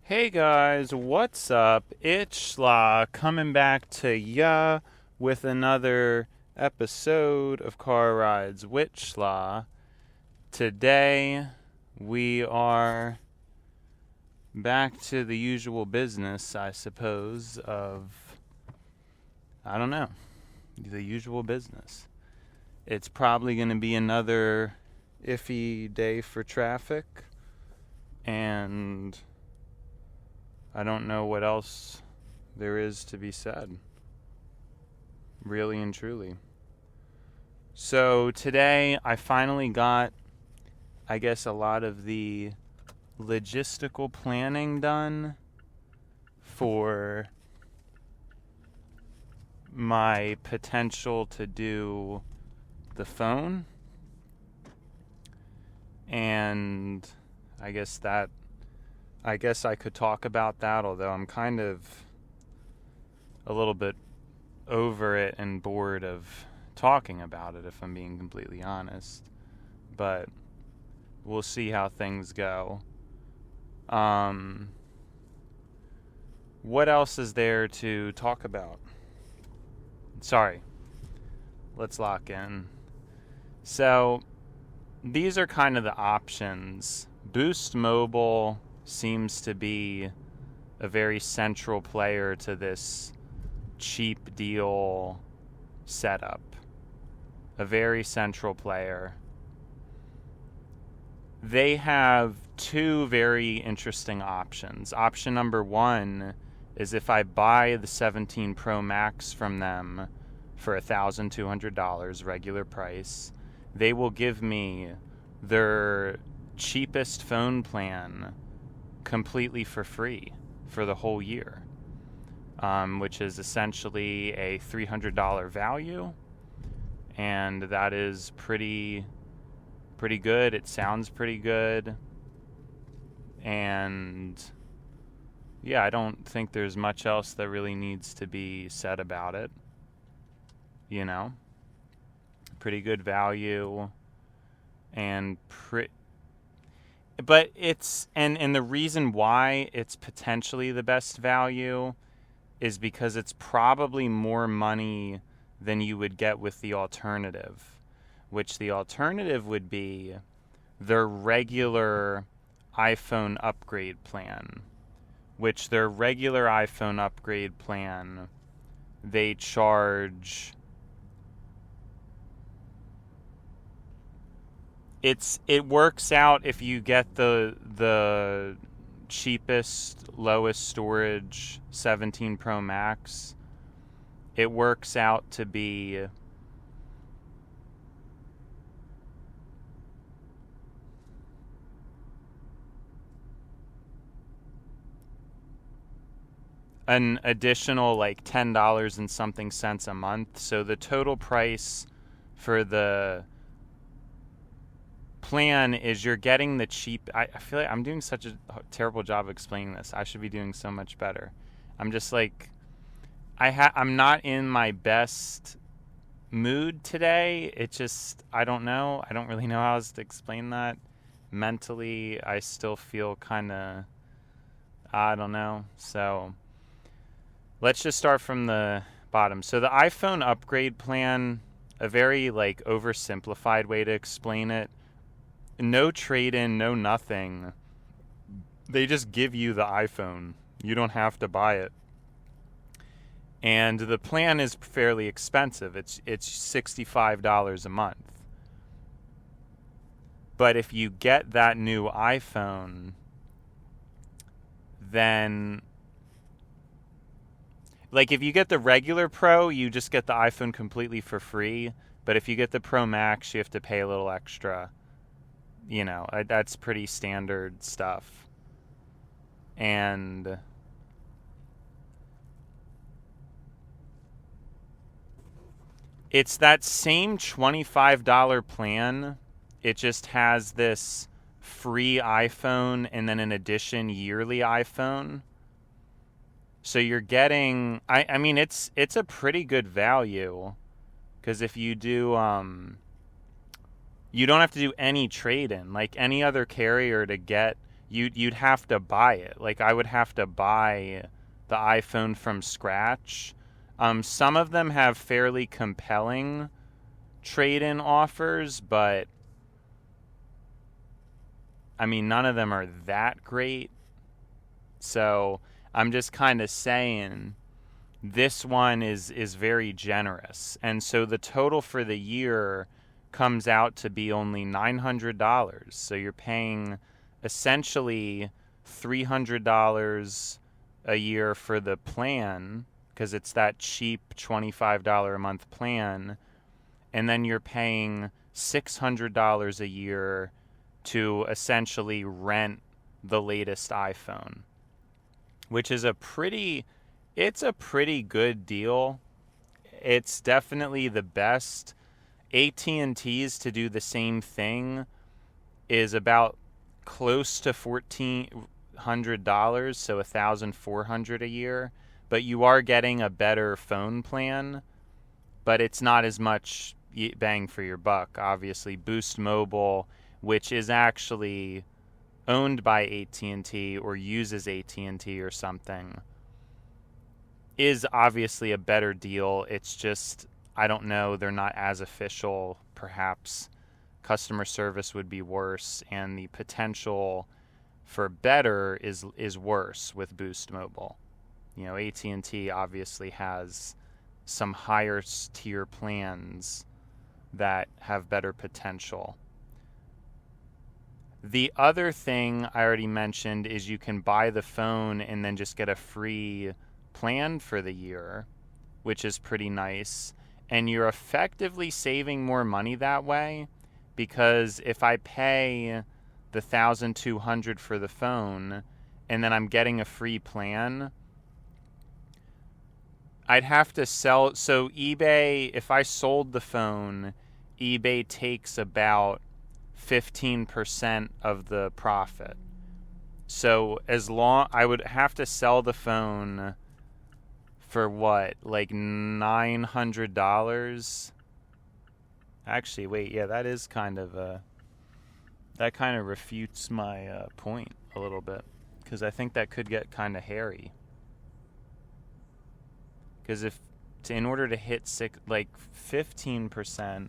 Hey guys, what's up? It's Schla coming back to ya with another episode of Car Rides with Schla. Today we are back to the usual business, I suppose, of, I don't know, the usual business. It's probably going to be another iffy day for traffic, and I don't know what else there is to be said, really and truly. So today I finally got, I guess, a lot of the logistical planning done for my potential to do the phone. And I guess I could talk about that, although I'm kind of a little bit over it and bored of talking about it, if I'm being completely honest. But we'll see how things go. What else is there to talk about? Sorry. Let's lock in. So, these are kind of the options. Boost Mobile seems to be a very central player to this cheap deal setup. A very central player. They have two very interesting options. Option number one is if I buy the 17 Pro Max from them for $1,200 regular price, they will give me their cheapest phone plan completely for free for the whole year, which is essentially a $300 value, and that is pretty good. It sounds pretty good, and yeah, I don't think there's much else that really needs to be said about it. You know, pretty good value, and but it's and the reason why it's potentially the best value is because it's probably more money than you would get with the alternative, which the alternative would be their regular iPhone upgrade plan, which their regular iPhone upgrade plan, they charge, it works out if you get the cheapest, lowest storage 17 Pro Max. It works out to be an additional like $10 and something cents a month. So the total price for the plan is you're getting the cheap. I feel like I'm doing such a terrible job explaining this. I should be doing so much better. I'm just like, I'm not in my best mood today. It just, I don't know. I don't really know how else to explain that. Mentally, I still feel kind of, I don't know. So let's just start from the bottom. So the iPhone upgrade plan, a very like oversimplified way to explain it, no trade-in, no nothing. They just give you the iPhone. You don't have to buy it. And the plan is fairly expensive. It's $65 a month. But if you get that new iPhone, then like if you get the regular Pro, you just get the iPhone completely for free. But if you get the Pro Max, you have to pay a little extra. You know, that's pretty standard stuff. And it's that same $25 plan. It just has this free iPhone and then in addition yearly iPhone. So you're getting, I mean, it's a pretty good value, because if you do, you don't have to do any trade-in. Like any other carrier to get you'd have to buy it. Like, I would have to buy the iPhone from scratch. Some of them have fairly compelling trade-in offers, but I mean, none of them are that great. So I'm just kind of saying this one is very generous. And so the total for the year comes out to be only $900. So you're paying essentially $300 a year for the plan, because it's that cheap $25 a month plan. And then you're paying $600 a year to essentially rent the latest iPhone, which is it's a pretty good deal. It's definitely the best. AT&T's to do the same thing is about close to $1,400, so $1,400 a year. But you are getting a better phone plan, but it's not as much bang for your buck. Obviously, Boost Mobile, which is actually owned by AT&T or uses AT&T or something, is obviously a better deal. It's just, I don't know, they're not as official. Perhaps customer service would be worse, and the potential for better is worse with Boost Mobile. You know, AT&T obviously has some higher tier plans that have better potential. The other thing I already mentioned is you can buy the phone and then just get a free plan for the year, which is pretty nice. And you're effectively saving more money that way, because if I pay the $1,200 for the phone and then I'm getting a free plan, I'd have to sell. So eBay, if I sold the phone, eBay takes about 15% of the profit. So I would have to sell the phone for what, like $900? Actually, wait, yeah, that is kind of that kind of refutes my point a little bit, because I think that could get kind of hairy. Because in order to hit 15%,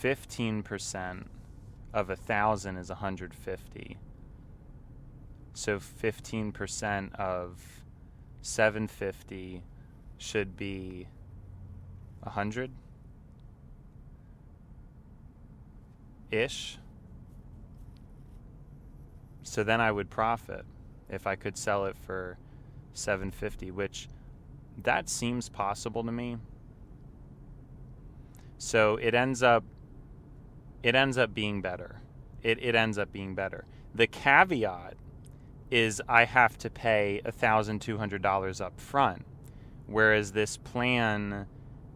15% of 1,000 is 150. So 15% of 750 should be 100 ish. So then I would profit if I could sell it for 750, which that seems possible to me. So it ends up being better. It ends up being better. The caveat is I have to pay $1,200 up front, whereas this plan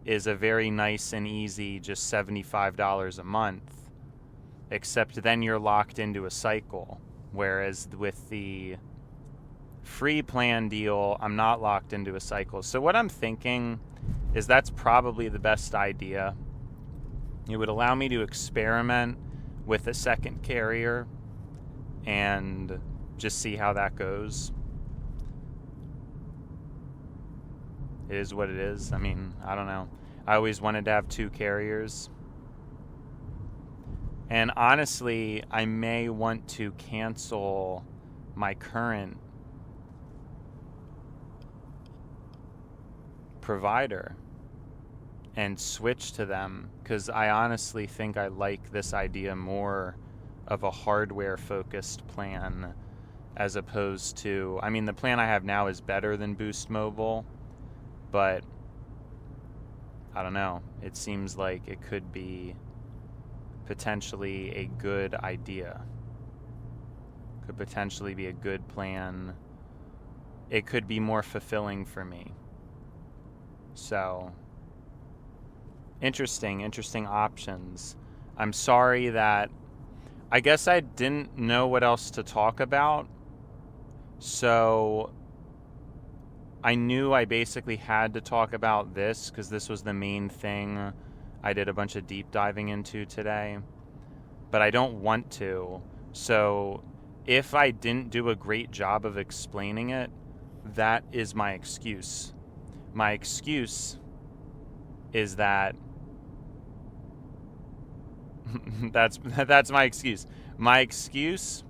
is a very nice and easy, just $75 a month, except then you're locked into a cycle, whereas with the free plan deal, I'm not locked into a cycle. So what I'm thinking is that's probably the best idea. It would allow me to experiment with a second carrier and just see how that goes. It is what it is. I mean, I don't know. I always wanted to have two carriers. And honestly, I may want to cancel my current provider and switch to them, because I honestly think I like this idea more of a hardware focused plan, as opposed to, I mean, the plan I have now is better than Boost Mobile, but I don't know, it seems like it could be potentially a good idea, could potentially be a good plan. It could be more fulfilling for me. So interesting options. I'm sorry that I guess I didn't know what else to talk about, so I knew I basically had to talk about this because this was the main thing I did a bunch of deep diving into today. but I don't want to. So if I didn't do a great job of explaining it, that is my excuse. My excuse is that that's my excuse. My excuse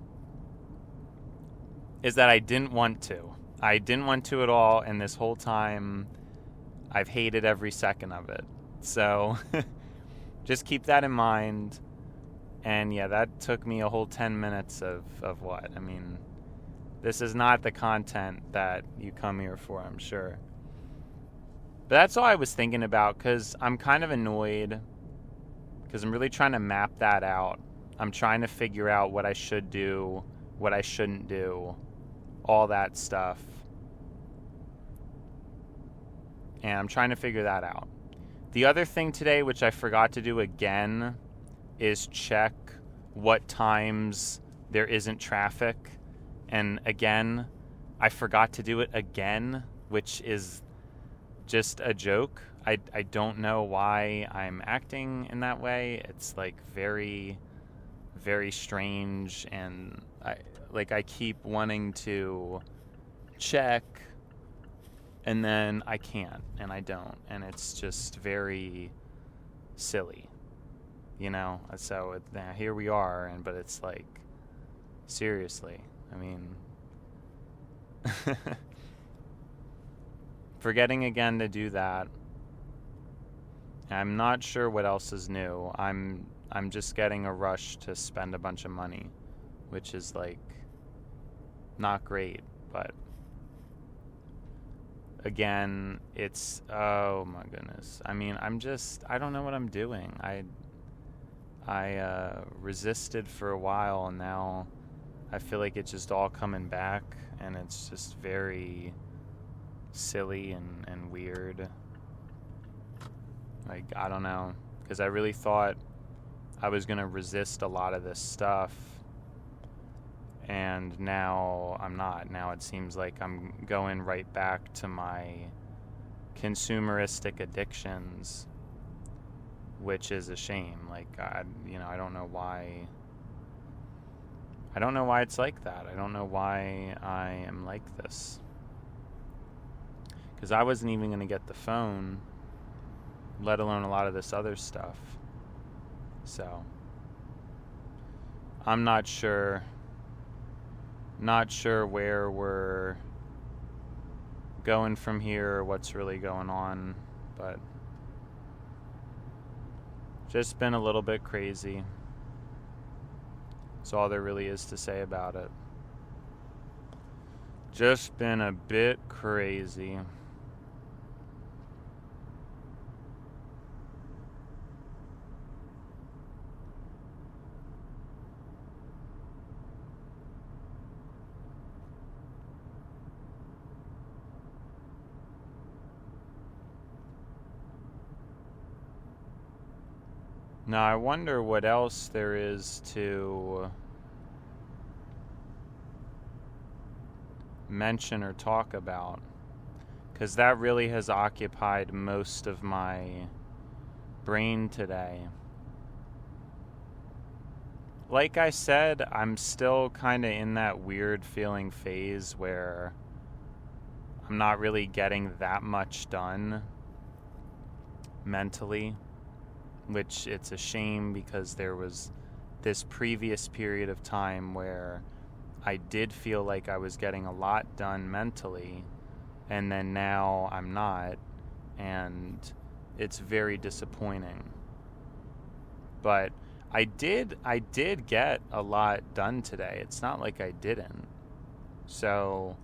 is that I didn't want to. I didn't want to at all, and this whole time I've hated every second of it. So just keep that in mind. And yeah, that took me a whole 10 minutes of what? I mean, this is not the content that you come here for, I'm sure. But that's all I was thinking about, because I'm kind of annoyed, because I'm really trying to map that out. I'm trying to figure out what I should do, what I shouldn't do, all that stuff. And I'm trying to figure that out. The other thing today, which I forgot to do again, is check what times there isn't traffic. And again, I forgot to do it again, which is just a joke. I don't know why I'm acting in that way. It's like very, very strange, and I keep wanting to check, and then I can't, and I don't, and it's just very silly, you know. So here we are, but it's like, seriously, I mean, forgetting again to do that. I'm not sure what else is new. I'm just getting a rush to spend a bunch of money, which is like not great, but again, it's, oh my goodness. I mean, I don't know what I'm doing. I resisted for a while, and now I feel like it's just all coming back, and it's just very silly and weird. Like, I don't know, because I really thought I was going to resist a lot of this stuff, and now I'm not. Now it seems like I'm going right back to my consumeristic addictions, which is a shame. Like, I don't know why. I don't know why it's like that. I don't know why I am like this. Because I wasn't even going to get the phone, let alone a lot of this other stuff. So I'm not sure where we're going from here or what's really going on, but just been a little bit crazy. That's all there really is to say about it. Just been a bit crazy. Now, I wonder what else there is to mention or talk about, because that really has occupied most of my brain today. Like I said, I'm still kind of in that weird feeling phase where I'm not really getting that much done mentally, which it's a shame, because there was this previous period of time where I did feel like I was getting a lot done mentally, and then now I'm not, and it's very disappointing. But I did get a lot done today. It's not like I didn't. So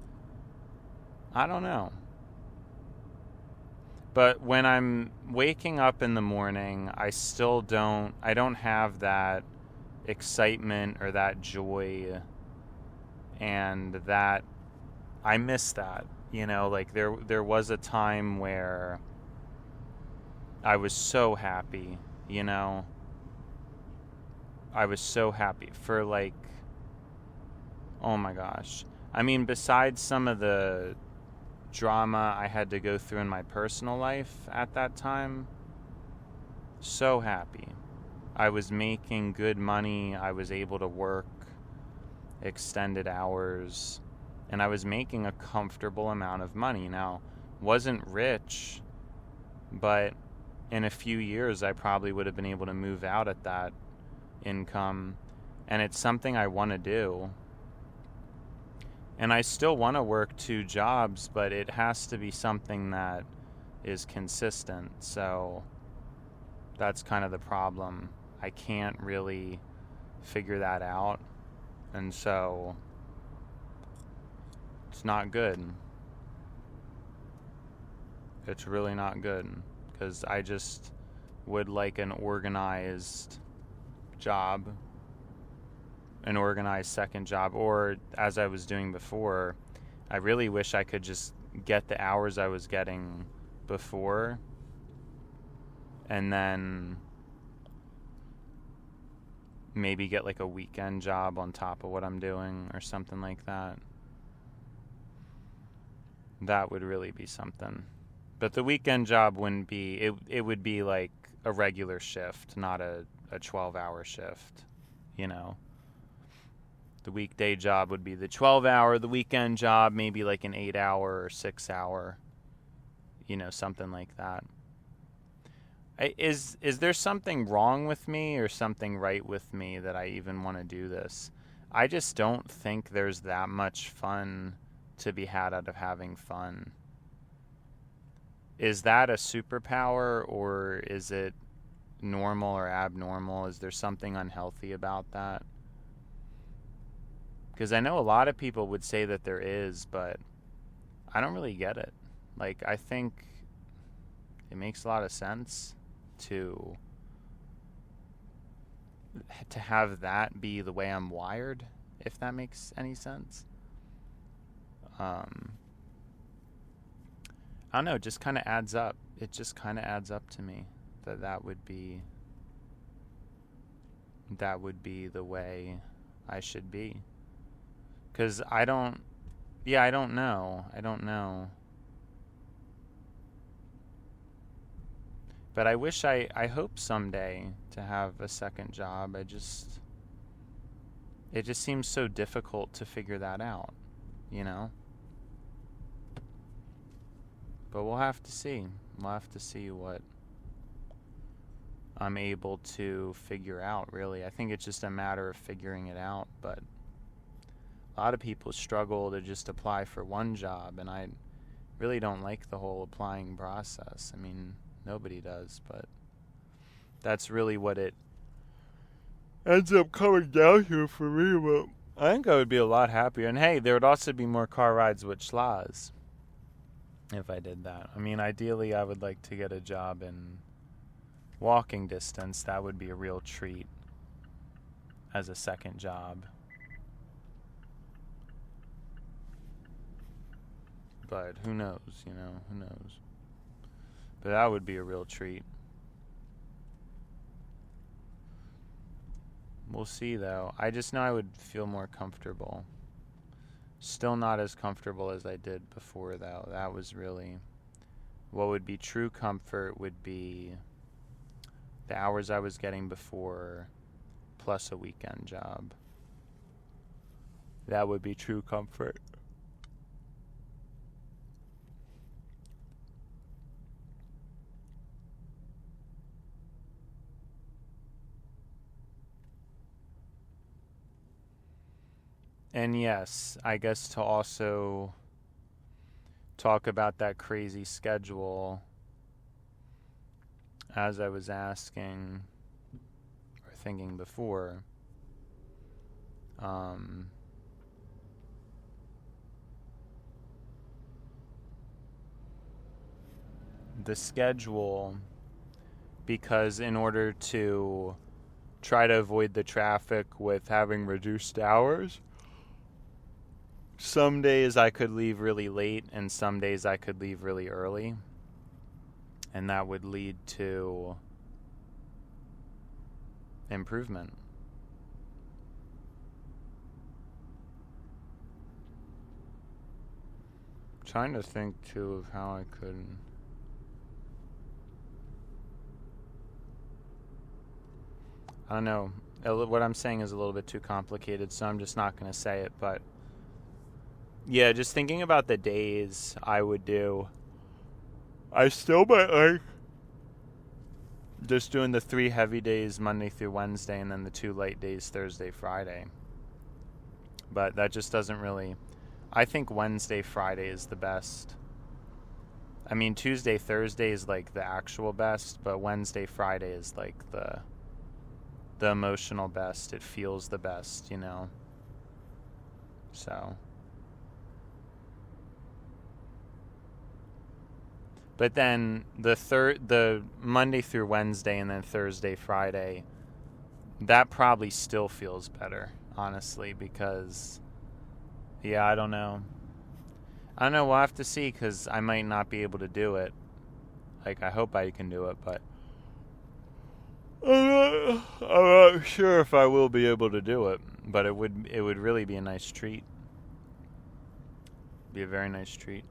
I don't know. But when I'm waking up in the morning, I don't have that excitement or that joy, and that I miss that. You know, like there was a time where I was so happy, you know. I was so happy for, like, oh my gosh. I mean, besides some of the drama I had to go through in my personal life at that time, so happy. I was making good money. I was able to work extended hours, and I was making a comfortable amount of money. Now, wasn't rich, but in a few years I probably would have been able to move out at that income, and it's something I want to do. And I still want to work 2 jobs, but it has to be something that is consistent. So that's kind of the problem. I can't really figure that out. And so it's not good. It's really not good, because I just would like an organized job, an organized second job, or as I was doing before, I really wish I could just get the hours I was getting before and then maybe get like a weekend job on top of what I'm doing or something like that. That would really be something. But the weekend job wouldn't be, it would be like a regular shift, not a 12-hour shift, you know. The weekday job would be the 12-hour, the weekend job maybe like an 8-hour or 6-hour, you know, something like that. Is there something wrong with me or something right with me that I even want to do this? I just don't think there's that much fun to be had out of having fun. Is that a superpower, or is it normal or abnormal? Is there something unhealthy about that? Because I know a lot of people would say that there is, but I don't really get it. Like, I think it makes a lot of sense to have that be the way I'm wired, if that makes any sense. I don't know, it just kind of adds up. It just kind of adds up to me that would be the way I should be. Because I don't know. But I wish I hope someday to have a second job. It just seems so difficult to figure that out, you know? But we'll have to see. We'll have to see what I'm able to figure out, really. I think it's just a matter of figuring it out, but a lot of people struggle to just apply for one job, and I really don't like the whole applying process. I mean, nobody does, but that's really what it ends up coming down here for me. But I think I would be a lot happier. And hey, there would also be more car rides with schlas if I did that. I mean, ideally, I would like to get a job in walking distance. That would be a real treat as a second job. But who knows, you know, who knows. But that would be a real treat. We'll see, though. I just know I would feel more comfortable. Still not as comfortable as I did before, though. That was really... What would be true comfort would be the hours I was getting before plus a weekend job. That would be true comfort. And yes, I guess to also talk about that crazy schedule, as I was asking or thinking before, the schedule, because in order to try to avoid the traffic with having reduced hours, some days I could leave really late and some days I could leave really early. And that would lead to improvement. I'm trying to think too of how I could... I don't know. What I'm saying is a little bit too complicated, so I'm just not going to say it. But yeah, just thinking about the days I would do. I still might like just doing the 3 heavy days Monday through Wednesday and then the 2 light days Thursday, Friday. But that just doesn't really... I think Wednesday, Friday is the best. I mean, Tuesday, Thursday is like the actual best, but Wednesday, Friday is like the emotional best. It feels the best, you know? So... But then the Monday through Wednesday and then Thursday, Friday, that probably still feels better, honestly, because, yeah, I don't know. We'll have to see, because I might not be able to do it. Like, I hope I can do it, but I'm not sure if I will be able to do it. But it would really be a nice treat. Be a very nice treat.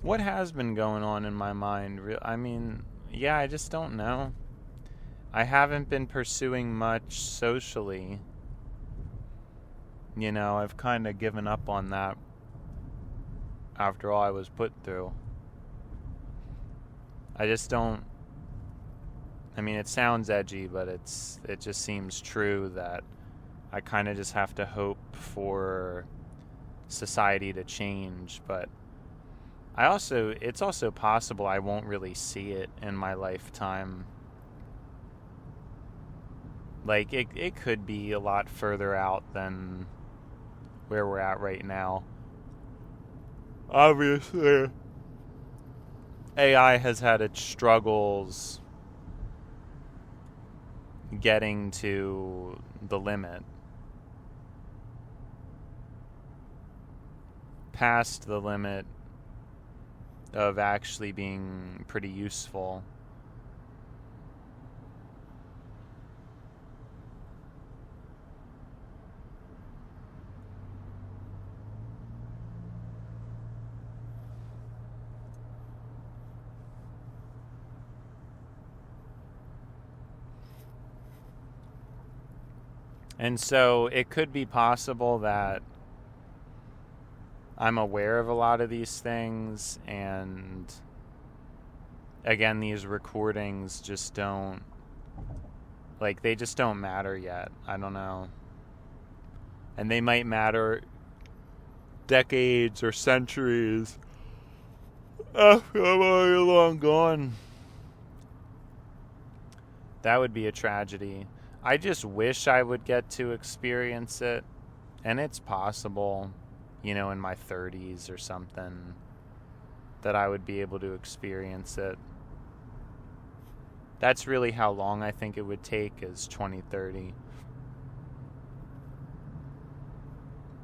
What has been going on in my mind? I mean, yeah, I just don't know. I haven't been pursuing much socially. You know, I've kind of given up on that after all I was put through. I just don't... I mean, it sounds edgy, but it just seems true that I kind of just have to hope for society to change, but it's also possible I won't really see it in my lifetime. Like, it could be a lot further out than where we're at right now. Obviously, AI has had its struggles getting to the limit. Past the limit of actually being pretty useful. And so it could be possible that I'm aware of a lot of these things, and again, these recordings just don't, like, they just don't matter yet. I don't know. And they might matter decades or centuries after I'm already long gone. That would be a tragedy. I just wish I would get to experience it, and it's possible, you know, in my 30s or something, that I would be able to experience it. That's really how long I think it would take, is 2030.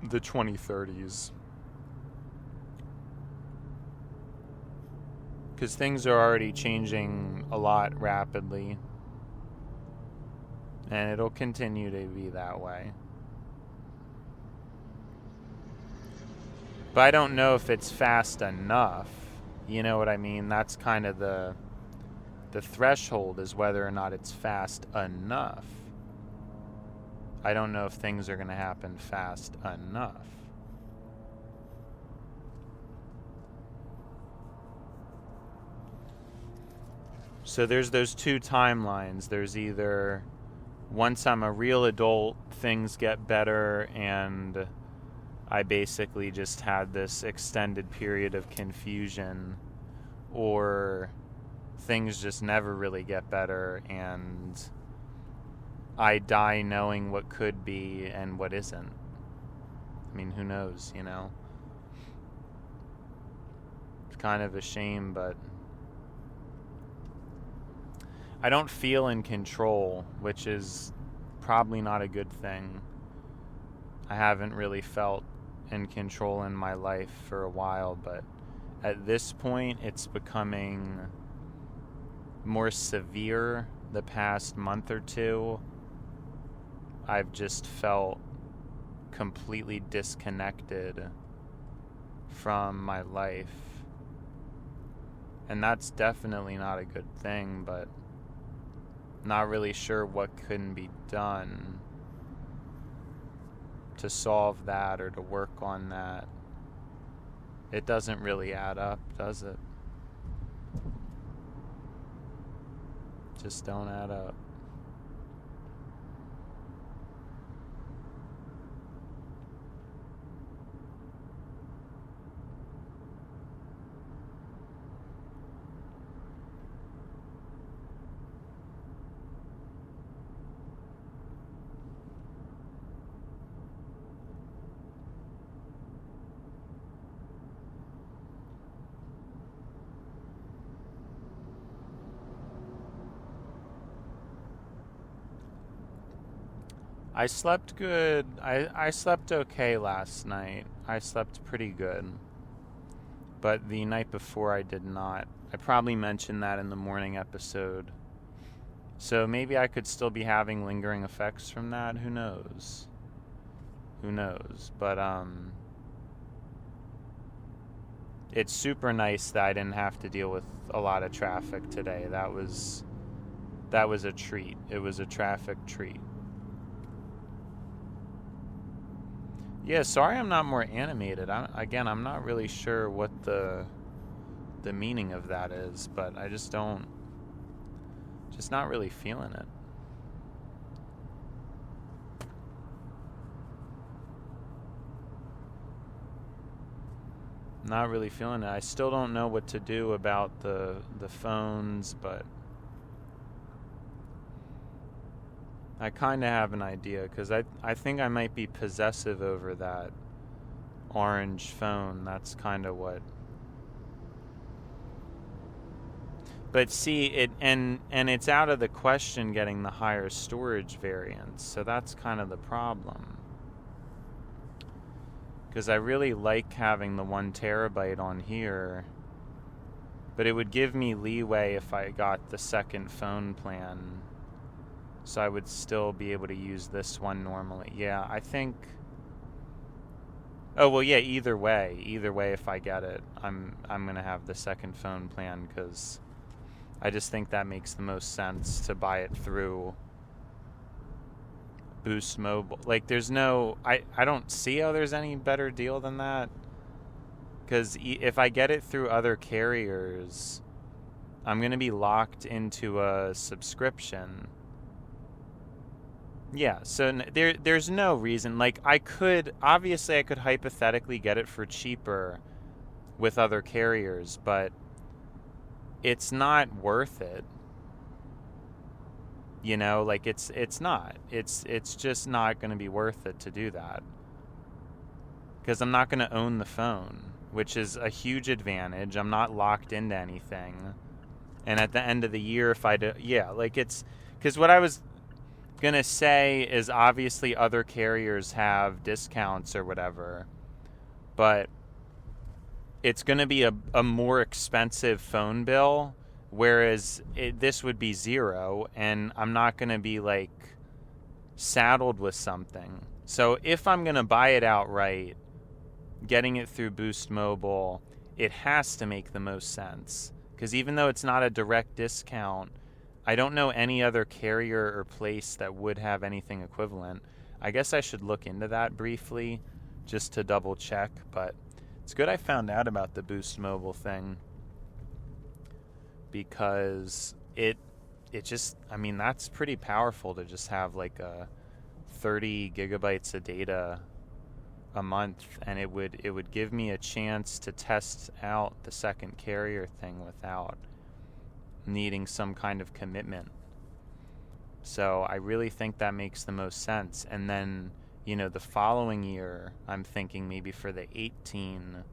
The 2030s. Because things are already changing a lot rapidly. And it'll continue to be that way. But I don't know if it's fast enough. You know what I mean? That's kind of the threshold, is whether or not it's fast enough. I don't know if things are going to happen fast enough. So there's those two timelines. There's either once I'm a real adult, things get better, and I basically just had this extended period of confusion, or things just never really get better, and I die knowing what could be and what isn't. I mean, who knows, you know? It's kind of a shame, but I don't feel in control, which is probably not a good thing. I haven't really felt in control in my life for a while, but at this point it's becoming more severe. The past month or two, I've just felt completely disconnected from my life And that's definitely not a good thing, but not really sure what can be done to solve that or to work on that. It doesn't really add up, does it? Just don't add up. I slept good. I slept okay last night. I slept pretty good. But the night before I did not. I probably mentioned that in the morning episode. So maybe I could still be having lingering effects from that. Who knows? Who knows? But it's super nice that I didn't have to deal with a lot of traffic today. That was a treat. It was a traffic treat. Yeah, sorry I'm not more animated. I'm not really sure what the meaning of that is, but I just not really feeling it. Not really feeling it. I still don't know what to do about the phones, but I kind of have an idea, because I think I might be possessive over that orange phone. That's kind of what. But see, and it's out of the question getting the higher storage variants, so that's kind of the problem. Because I really like having the 1 terabyte on here, but it would give me leeway if I got the second phone plan. So I would still be able to use this one normally. Yeah, I think. Oh well, yeah. Either way, if I get it, I'm gonna have the second phone plan, because I just think that makes the most sense to buy it through Boost Mobile. Like, there's no. I don't see how there's any better deal than that. Because if I get it through other carriers, I'm gonna be locked into a subscription. Yeah, so there's no reason. Like, I could hypothetically get it for cheaper with other carriers, but it's not worth it. You know, like, it's not. It's just not going to be worth it to do that. Because I'm not going to own the phone, which is a huge advantage. I'm not locked into anything. And at the end of the year, if I do, yeah, like, it's, because what I was gonna say is, obviously other carriers have discounts or whatever, but it's gonna be a more expensive phone bill, whereas this would be zero, and I'm not gonna be like saddled with something. So if I'm gonna buy it outright, getting it through Boost Mobile, it has to make the most sense, because even though it's not a direct discount, I don't know any other carrier or place that would have anything equivalent. I guess I should look into that briefly just to double check, but it's good I found out about the Boost Mobile thing, because it just, I mean, that's pretty powerful to just have like a 30 gigabytes of data a month, and it would give me a chance to test out the second carrier thing without needing some kind of commitment. So I really think that makes the most sense. And then, you know, the following year, I'm thinking maybe for the 18,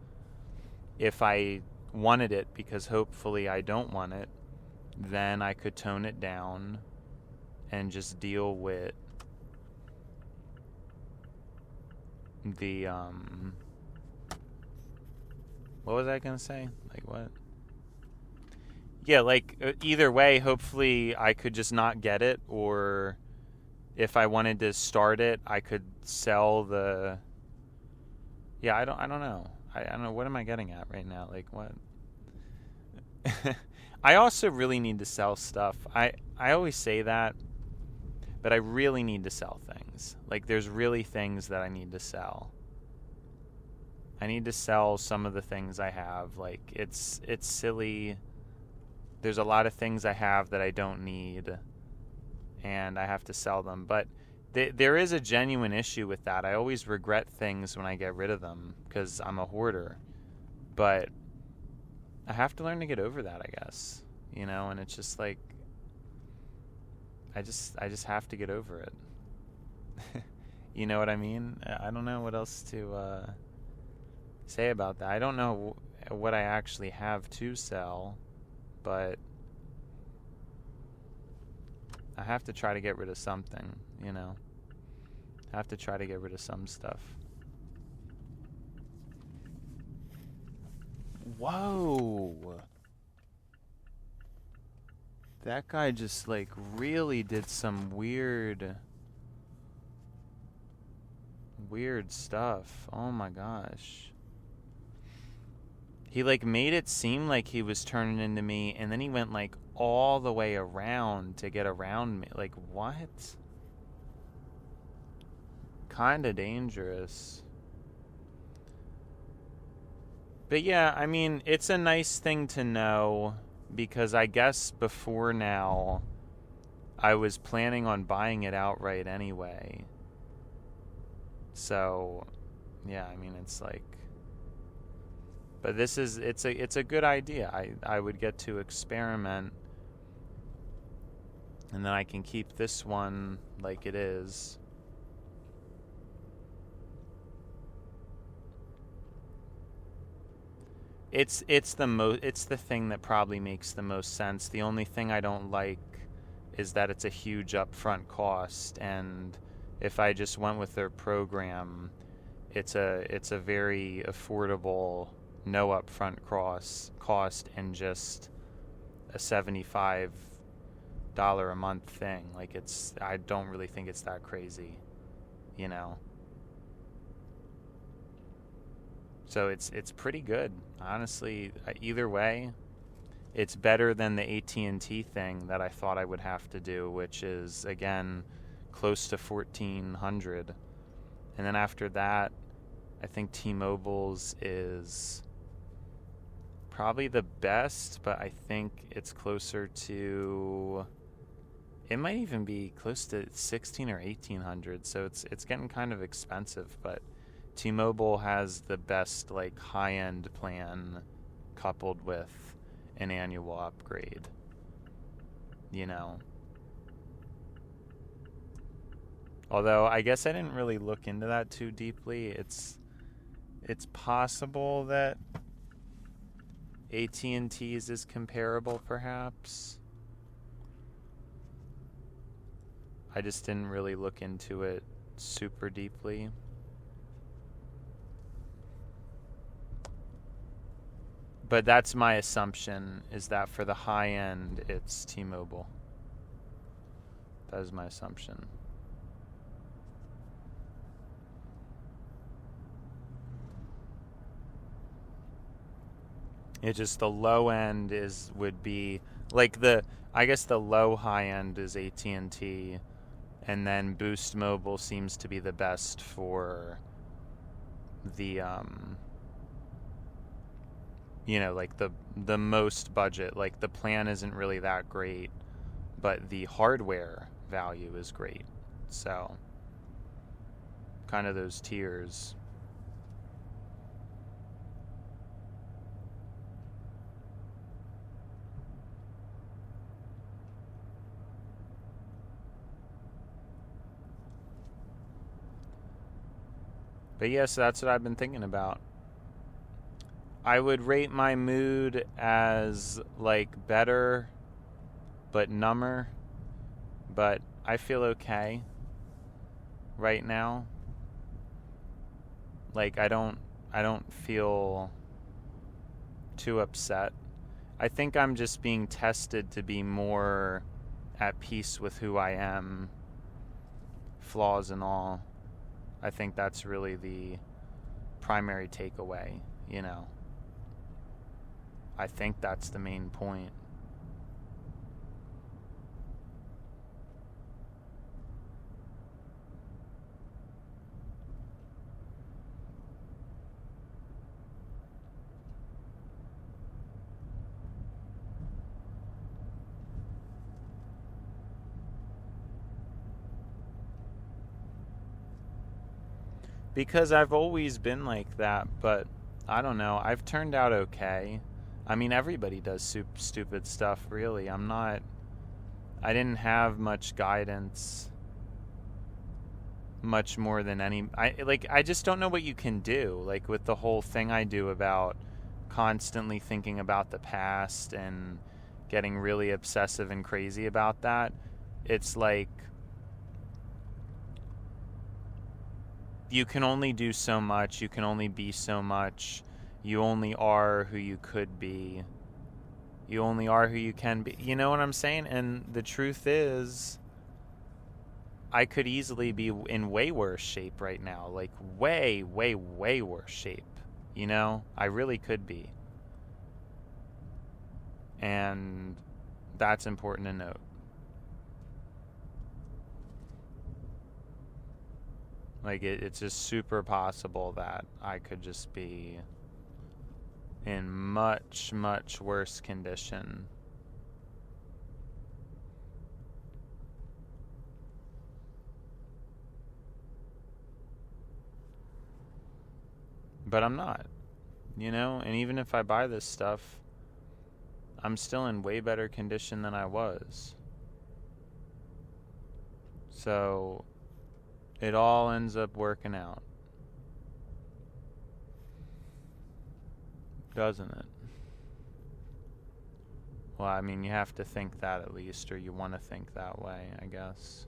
if I wanted it, because hopefully I don't want it, then I could tone it down and just deal with the what was I gonna say? Like, what? Yeah, like, either way, hopefully I could just not get it, or if I wanted to start it, I could sell the. Yeah, I don't know. I don't know. What am I getting at right now? Like, what? I also really need to sell stuff. I always say that, but I really need to sell things. Like, there's really things that I need to sell. I need to sell some of the things I have. Like, it's silly. There's a lot of things I have that I don't need, and I have to sell them. But there is a genuine issue with that. I always regret things when I get rid of them because I'm a hoarder. But I have to learn to get over that, I guess. And it's just like, I just have to get over it. You know what I mean? I don't know what else to say about that. I don't know what I actually have to sell, but I have to try to get rid of something, I have to try to get rid of some stuff. Whoa! That guy just, like, really did some weird stuff. Oh my gosh. He, like, made it seem like he was turning into me, and then he went, like, all the way around to get around me. Like, what? Kinda dangerous. But yeah, I mean, it's a nice thing to know, because I guess before now, I was planning on buying it outright anyway. So, yeah, I mean, it's like, but it's a good idea. I would get to experiment, and then I can keep this one like it is. It's the thing that probably makes the most sense. The only thing I don't like is that it's a huge upfront cost, and if I just went with their program, it's a very affordable, no upfront cost, and just a $75 a month thing. Like, I don't really think it's that crazy, So it's pretty good, honestly. Either way, it's better than the AT&T thing that I thought I would have to do, which is, again, close to $1,400. And then after that, I think T-Mobile's is probably the best, but I think it's closer to, it might even be close to $1,600 or $1,800. So it's getting kind of expensive, but T-Mobile has the best, like, high-end plan coupled with an annual upgrade, Although I guess I didn't really look into that too deeply. It's possible that AT&T's is comparable, perhaps. I just didn't really look into it super deeply. But that's my assumption, is that for the high end, it's T-Mobile. That is my assumption. It's just the low end would be like I guess the low high end is AT&T, and then Boost Mobile seems to be the best for the like the most budget. Like, the plan isn't really that great, but the hardware value is great. So, kind of those tiers. But yes, that's what I've been thinking about. I would rate my mood as, like, better but number, but I feel okay right now. Like, I don't feel too upset. I think I'm just being tested to be more at peace with who I am, flaws and all. I think that's really the primary takeaway, I think that's the main point. Because I've always been like that, but I don't know. I've turned out okay. I mean, everybody does stupid stuff, really. I didn't have much guidance, much more than I just don't know what you can do. Like, with the whole thing I do about constantly thinking about the past and getting really obsessive and crazy about that, it's like, you can only do so much, you can only be so much, you only are who you could be, you only are who you can be. You know what I'm saying? And the truth is, I could easily be in way worse shape right now. Like, way, way, way worse shape. You know? I really could be. And that's important to note. Like, it's just super possible that I could just be in much, much worse condition. But I'm not, you know? And even if I buy this stuff, I'm still in way better condition than I was. So it all ends up working out. Doesn't it? Well, I mean, you have to think that at least, or you want to think that way, I guess.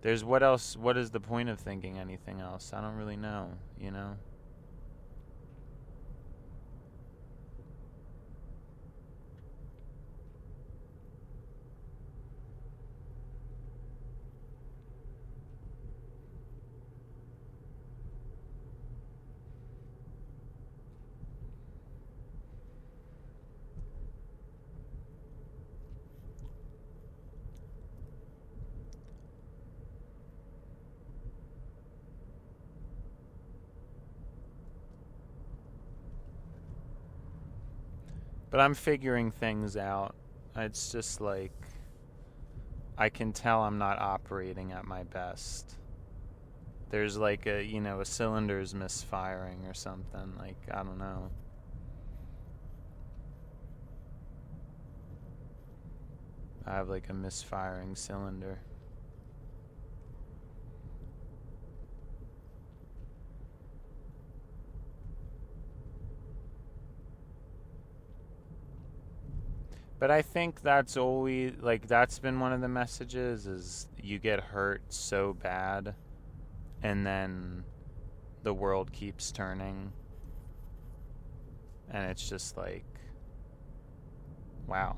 There's what else? What is the point of thinking anything else? I don't really know, you know? But I'm figuring things out. It's just like, I can tell I'm not operating at my best. There's like a cylinder's misfiring or something. Like, I don't know. I have like a misfiring cylinder. But I think that's always, like, that's been one of the messages, is you get hurt so bad and then the world keeps turning. And it's just like, wow.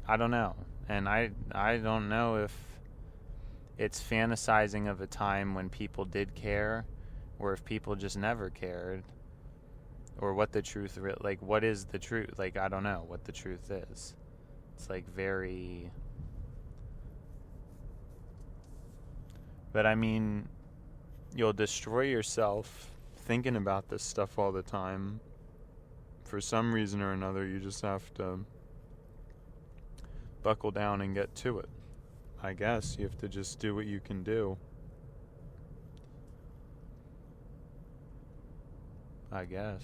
I don't know. And I don't know if it's fantasizing of a time when people did care, or if people just never cared, or what the truth, like, what is the truth? Like, I don't know what the truth is. It's like very... But I mean, you'll destroy yourself thinking about this stuff all the time. For some reason or another, you just have to buckle down and get to it. I guess you have to just do what you can do. I guess.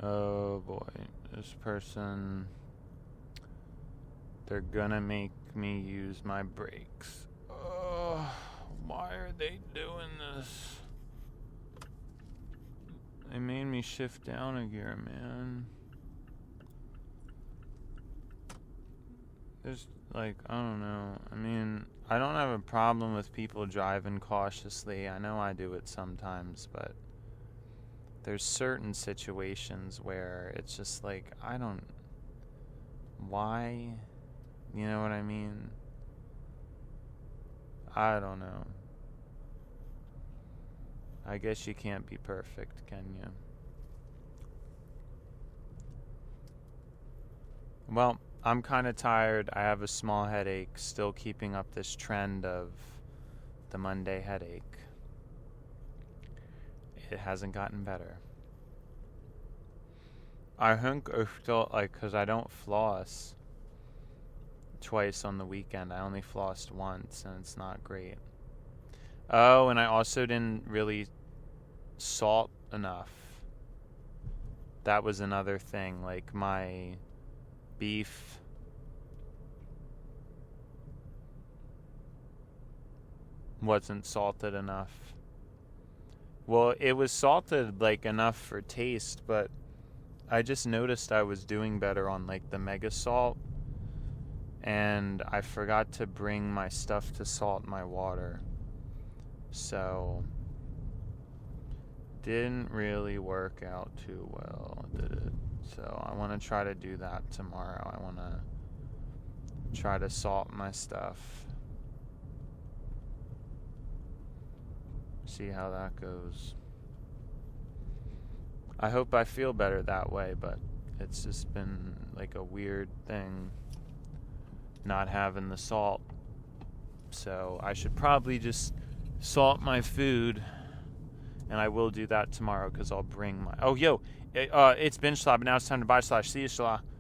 Oh boy, this person, they're gonna make me use my brakes. Oh, why are they doing this? They made me shift down a gear, man. there's like, I don't know. I mean, I don't have a problem with people driving cautiously. I know I do it sometimes, but there's certain situations where it's just like, why? You know what I mean? I don't know. I guess you can't be perfect, can you? Well, I'm kind of tired. I have a small headache, still keeping up this trend of the Monday headache. It hasn't gotten better. I think I still, like, because I don't floss twice on the weekend. I only flossed once, and it's not great. Oh, and I also didn't really salt enough. That was another thing. Like, my beef wasn't salted enough. Well, it was salted, like, enough for taste, but I just noticed I was doing better on, like, the mega salt, and I forgot to bring my stuff to salt my water. So, didn't really work out too well, did it? So, I want to try to do that tomorrow. I want to try to salt my stuff. See how that goes. I hope I feel better that way, but it's just been like a weird thing not having the salt. So I should probably just salt my food, and I will do that tomorrow because I'll bring my... Oh, yo, it's binge slot, but now it's time to buy slash see you, Shala.